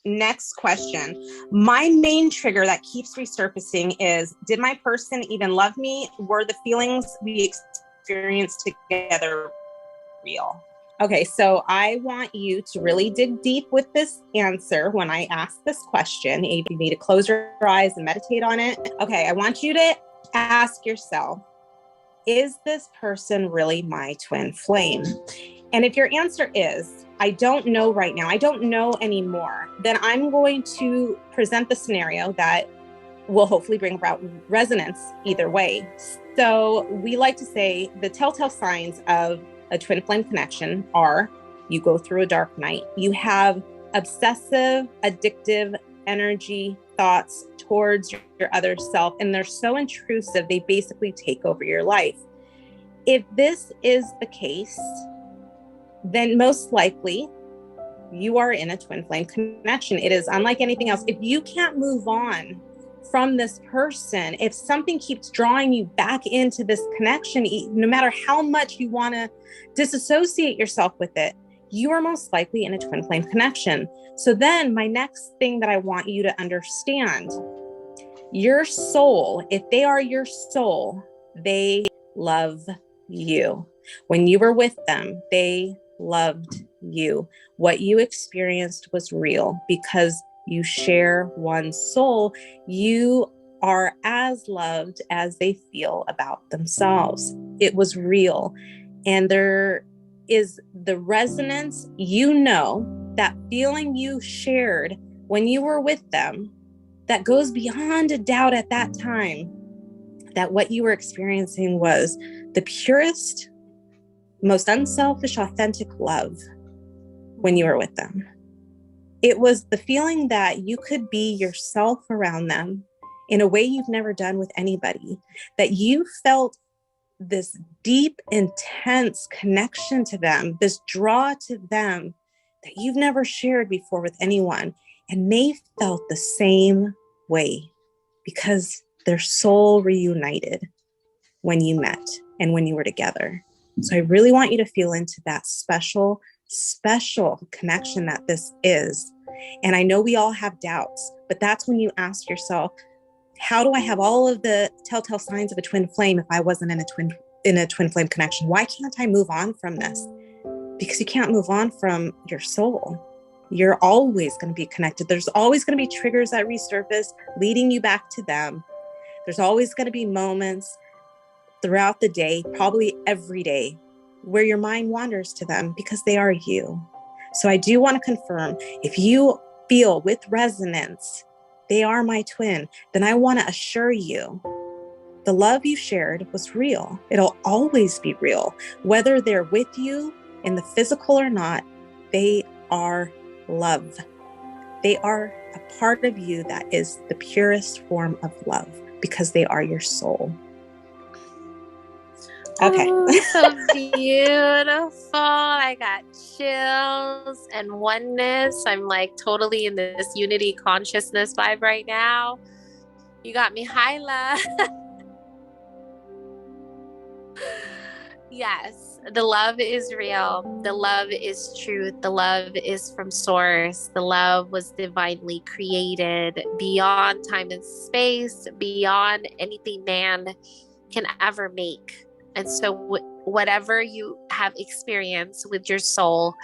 Next question. My main trigger that keeps resurfacing is, did my person even love me? Were the feelings we experienced together real? Okay, so I want you to really dig deep with this answer when I ask this question. If you need to close your eyes and meditate on it. Okay, I want you to ask yourself, is this person really my twin flame? And if your answer is, I don't know right now, I don't know anymore, then I'm going to present the scenario that will hopefully bring about resonance either way. So we like to say the telltale signs of a twin flame connection are: you go through a dark night, you have obsessive, addictive energy thoughts towards your other self, and they're so intrusive, they basically take over your life. If this is the case, then most likely you are in a twin flame connection. It is unlike anything else. If you can't move on from this person, if something keeps drawing you back into this connection, no matter how much you want to disassociate yourself with it, you are most likely in a twin flame connection. So then my next thing that I want you to understand, your soul, if they are your soul, they love you. When you were with them, they loved you. What you experienced was real because you share one soul. You are as loved as they feel about themselves. It was real. And there is the resonance, that feeling you shared when you were with them, that goes beyond a doubt at that time, that what you were experiencing was the purest, most unselfish, authentic love when you were with them. It was the feeling that you could be yourself around them in a way you've never done with anybody, that you felt this deep, intense connection to them, this draw to them that you've never shared before with anyone. And they felt the same way because their soul reunited when you met and when you were together. So I really want you to feel into that special connection that this is. And I know we all have doubts, but that's when you ask yourself, how do I have all of the telltale signs of a twin flame if I wasn't in a twin flame connection? Why can't I move on from this? Because you can't move on from your soul. You're always going to be connected. There's always going to be triggers that resurface, leading you back to them. There's always going to be moments throughout the day, probably every day, where your mind wanders to them because they are you. So I do want to confirm, if you feel with resonance, they are my twin, then I want to assure you, the love you shared was real. It'll always be real. Whether they're with you in the physical or not, they are love. They are a part of you that is the purest form of love because they are your soul. Okay. Oh, so beautiful. I got chills and oneness. I'm like totally in this unity consciousness vibe right now. You got me high, love. Yes, the love is real. The love is truth. The love is from source. The love was divinely created beyond time and space, beyond anything man can ever make. And so whatever you have experienced with your soul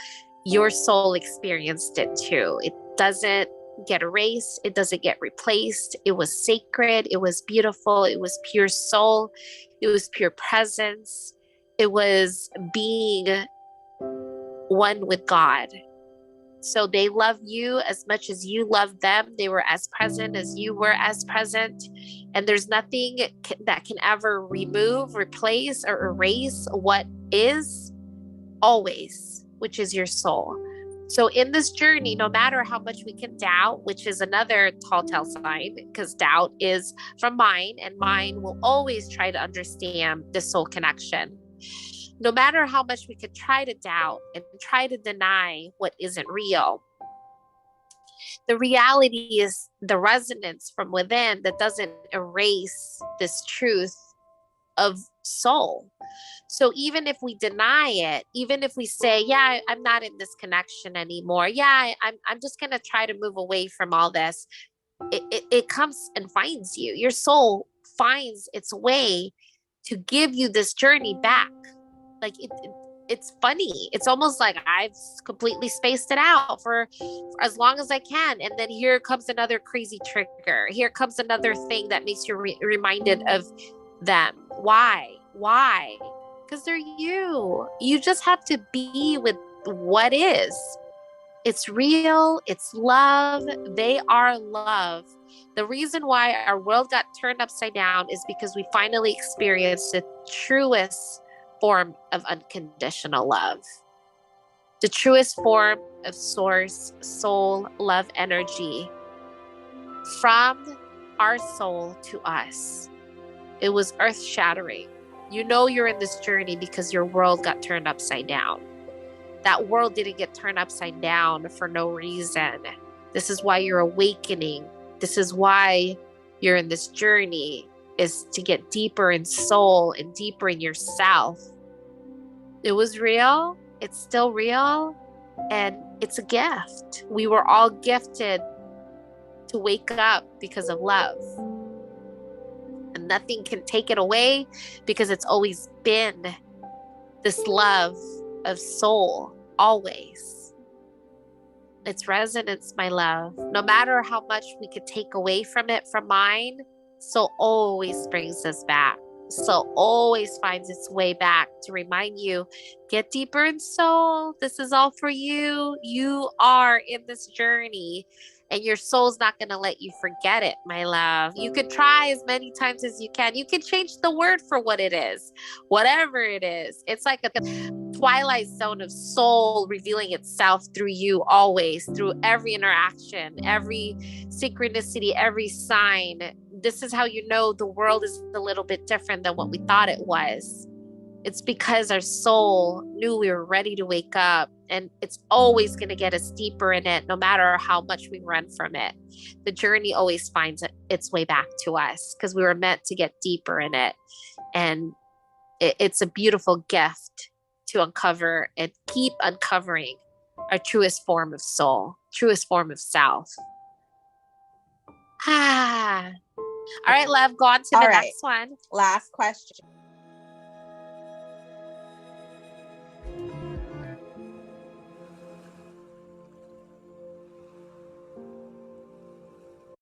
experienced it too. It doesn't get erased. It doesn't get replaced. It was sacred. It was beautiful. It was pure soul. It was pure presence. It was being one with God. So they love you as much as you love them. They were as present as you were as present. And there's nothing that can ever remove, replace, or erase what is always, which is your soul. So in this journey, no matter how much we can doubt, which is another telltale sign, because doubt is from mind, and mind will always try to understand the soul connection. No matter how much we could try to doubt and try to deny what isn't real, the reality is the resonance from within that doesn't erase this truth of soul. So even if we deny it, even if we say, yeah, I'm not in this connection anymore. Yeah, I'm just going to try to move away from all this. It comes and finds you. Your soul finds its way to give you this journey back. Like it's funny. It's almost like I've completely spaced it out for as long as I can. And then here comes another crazy trigger. Here comes another thing that makes you reminded of them. Why? Because they're you. You just have to be with what is. It's real. It's love. They are love. The reason why our world got turned upside down is because we finally experienced the truest form of unconditional love, the truest form of source, soul, love energy from our soul to us. It was earth shattering. You know you're in this journey because your world got turned upside down. That world didn't get turned upside down for no reason. This is why you're awakening. This is why you're in this journey, is to get deeper in soul and deeper in yourself. It was real. It's still real. And it's a gift. We were all gifted to wake up because of love. And nothing can take it away because it's always been this love of soul, always. It's resonance, my love. No matter how much we could take away from it, from mine, soul always brings us back. Soul always finds its way back to remind you, get deeper in soul. This is all for you. You are in this journey. And your soul's not going to let you forget it, my love. You could try as many times as you can. You can change the word for what it is, whatever it is. It's like a twilight zone of soul revealing itself through you always, through every interaction, every synchronicity, every sign. This is how you know the world is a little bit different than what we thought it was. It's because our soul knew we were ready to wake up, and it's always going to get us deeper in it, no matter how much we run from it. The journey always finds its way back to us because we were meant to get deeper in it. And it's a beautiful gift to uncover and keep uncovering our truest form of soul, truest form of self. All right, love, go on to the next one. Last question.